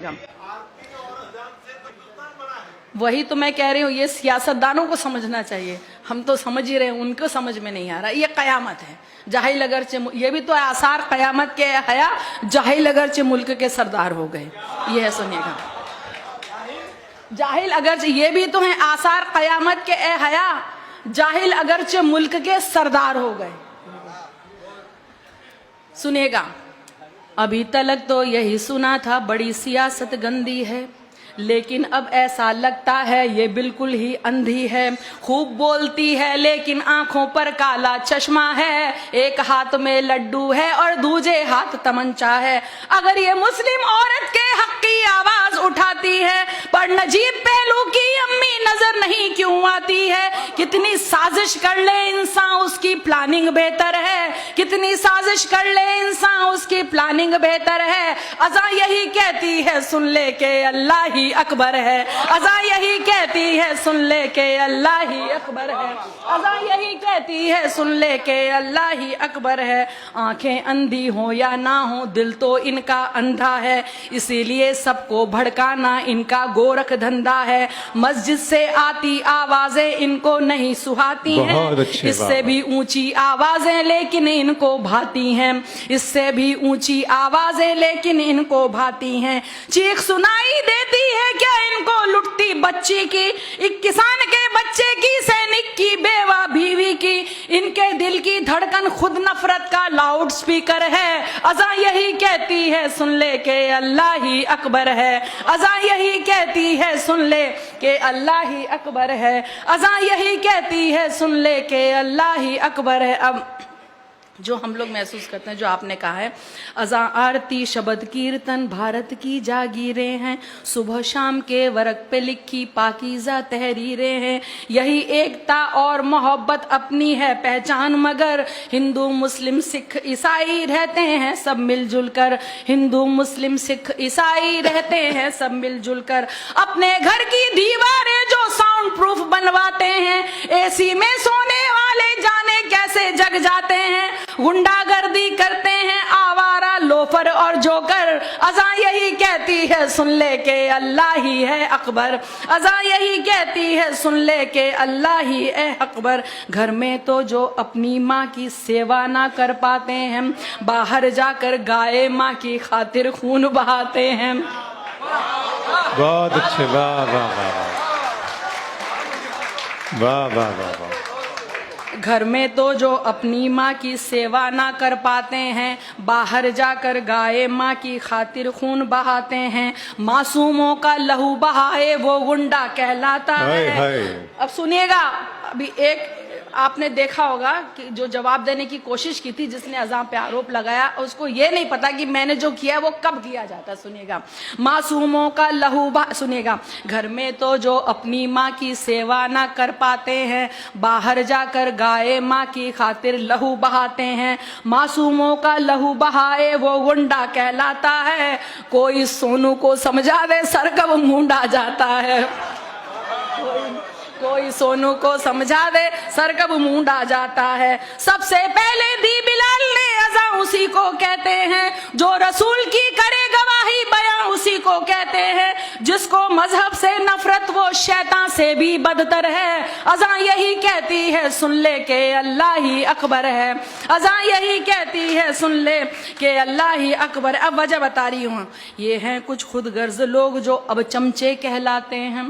सुनिएगा। वही तो मैं कह रही हूँ, ये सियासतदानों को समझना चाहिए, हम तो समझ ही रहे हैं, उनको समझ में नहीं आ रहा। ये कयामत है, जाहिल अगरचे, ये भी तो आसार कयामत के हया, जाहिल अगरचे मुल्क के सरदार हो गए। ये है, सुनिएगा, जाहिल अगरचे, ये भी तो है आसार कयामत के ए हया, जाहिल अगरचे मुल्क के सरदार हो गए। सुनिएगा, अभी तक तो यही सुना था बड़ी सियासत गंदी है, लेकिन अब ऐसा लगता है ये बिल्कुल ही अंधी है। खूब बोलती है लेकिन आंखों पर काला चश्मा है, एक हाथ में लड्डू है और दूजे हाथ तमंचा है। अगर ये मुस्लिम औरत के हक की आवाज उठाती है, पर नजीब पहलू की अम्मी नजर नहीं क्यों आती है? कितनी साजिश कर ले इंसान, उसकी प्लानिंग बेहतर है, कितनी साजिश कर ले इंसान, उसकी प्लानिंग बेहतर है। अज़ा यही कहती है सुन ले के अल्लाह ही अकबर है, अज़ा यही कहती है सुन ले के अल्लाह ही अकबर है, अज़ा यही कहती है सुन ले के अल्लाह ही अकबर है। आंखें अंधी हो या ना हो, दिल तो इनका अंधा है, इसीलिए सबको भड़काना इनका गोरख धंधा है। मस्जिद से आती आवाजें इनको नहीं सुहाती हैं, इससे भी ऊंची आवाजें लेकिन इनको भाती हैं, इससे भी ऊंची आवाजें लेकिन इनको भाती हैं। चीख सुनाई देती है क्या इनको लुटती बच्ची की, एक किसान के बच्चे की, सैनिक की, बेवा बीवी की। इनके दिल की धड़कन खुद नफरत का लाउड स्पीकर है। अज़ा यही कहती है सुन ले के अल्लाह ही अकबर है, अज़ा यही कहती है सुन ले के अल्लाह ही अकबर है, अज़ा यही कहती है सुन ले के अल्लाह ही अकबर है। अब जो हम लोग महसूस करते हैं, जो आपने कहा है, अज़ा आरती शब्द कीर्तन भारत की जागीरें हैं, सुबह शाम के वर्क पे लिखी पाकीज़ा तहरीरें हैं। यही एकता और मोहब्बत अपनी है पहचान, मगर हिंदू मुस्लिम सिख ईसाई रहते हैं सब मिलजुल कर, हिंदू मुस्लिम सिख ईसाई रहते हैं सब मिलजुल कर। अपने घर की दीवारें जो साउंड प्रूफ बनवाते हैं, एसी में सोने वाले जाने कैसे जग जाते हैं। गुंडागर्दी करते हैं आवारा लोफर और जोकर। अज़ा यही कहती है सुन ले के अल्लाह ही है अकबर, अज़ा यही कहती है सुन ले के अल्लाह ही है अकबर। घर में तो जो अपनी माँ की सेवा ना कर पाते हैं, बाहर जाकर गाय माँ की खातिर खून बहाते हैं। बहुत अच्छे, वाह वाह वाह वाह वाह वाह वाह। घर में तो जो अपनी माँ की सेवा ना कर पाते हैं, बाहर जाकर गाय माँ की खातिर खून बहाते हैं। मासूमों का लहू बहाए वो गुंडा कहलाता है। अब सुनिएगा, अभी एक आपने देखा होगा कि जो जवाब देने की कोशिश की थी, जिसने अज़ा पे आरोप लगाया, उसको ये नहीं पता कि मैंने जो किया वो कब किया जाता। सुनिएगा, मासूमों का लहू सुनिएगा, घर में तो जो अपनी माँ की सेवा ना कर पाते हैं, बाहर जाकर गाय माँ की खातिर लहू बहाते हैं। मासूमों का लहू बहाए वो गुंडा कहलाता है। कोई सोनू को समझा दे सर कब मूंडा जाता है, कोई सोनू को समझा दे सर कब मूंडा जाता है। सबसे पहले दी बिलाल ने अज़ा उसी को कहते हैं, जो रसूल की करे गवाही बयां उसी को कहते हैं। जिसको मजहब से नफरत वो शैतान से भी बदतर है। अज़ा यही कहती है सुन ले के अल्लाह ही अकबर है, अज़ा यही कहती है सुन ले के अल्लाह ही अकबर। अब वजह बता रही हूँ, ये हैं कुछ खुद गर्ज लोग जो अब चमचे कहलाते हैं,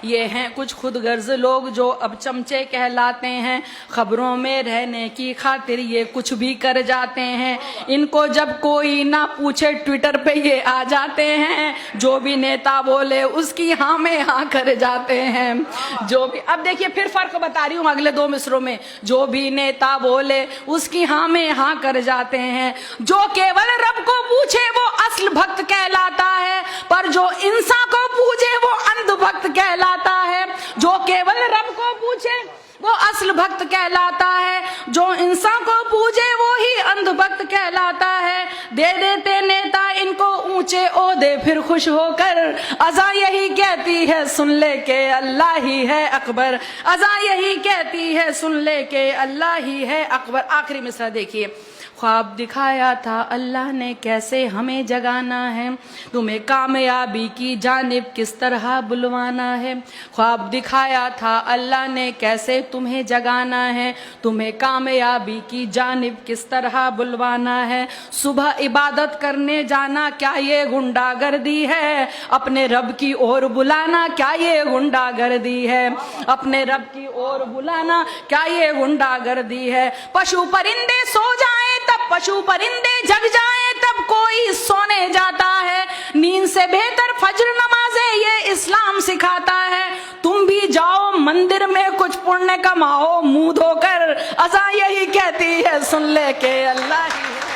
ये हैं कुछ खुद गर्ज लोग जो अब चमचे कहलाते हैं। खबरों में रहने की खातिर ये कुछ भी कर जाते हैं। इनको जब कोई ना पूछे ट्विटर पे ये आ जाते हैं, जो भी नेता बोले उसकी हाँ में हाँ कर जाते हैं। जो भी, अब देखिए फिर फर्क बता रही हूँ अगले दो मिसरों में, जो भी नेता बोले उसकी हाँ में हाँ कर जाते हैं। जो केवल रब को पूछे वो असल भक्त कहलाता है, पर जो इंसान को पूछे वो अंधभक्त कहलाता है। जो केवल रब को पूछे वो असल भक्त कहलाता है, जो इंसान को पूछे वो ही अंधभक्त कहलाता है। दे देते नेता इनको ऊंचे ओहदे फिर खुश होकर। अज़ा यही कहती है सुन ले के अल्लाह ही है अकबर, अज़ा यही कहती है सुन ले के अल्लाह ही है अकबर। आखिरी मिसरा देखिए, ख्वाब दिखाया था अल्लाह ने कैसे हमें जगाना है, तुम्हें कामयाबी की जानिब किस तरह बुलवाना है। ख्वाब दिखाया था अल्लाह ने कैसे तुम्हें जगाना है, तुम्हें कामयाबी की जानिब किस तरह बुलवाना है। सुबह इबादत करने जाना क्या ये गुंडागर्दी है, अपने रब की ओर बुलाना क्या ये गुंडागर्दी है, अपने रब की ओर बुलाना क्या ये गुंडागर्दी है। पशु परिंदे सो जाएं तब पशु परिंदे जग जाएं तब कोई सोने जाता है, नींद से बेहतर फज्र नमाज़ें ये इस्लाम सिखाता है। तुम भी जाओ मंदिर में कुछ पुण्य कमाओ, मुंह धोकर अज़ां यही कहती है सुन ले के अल्लाह ही है।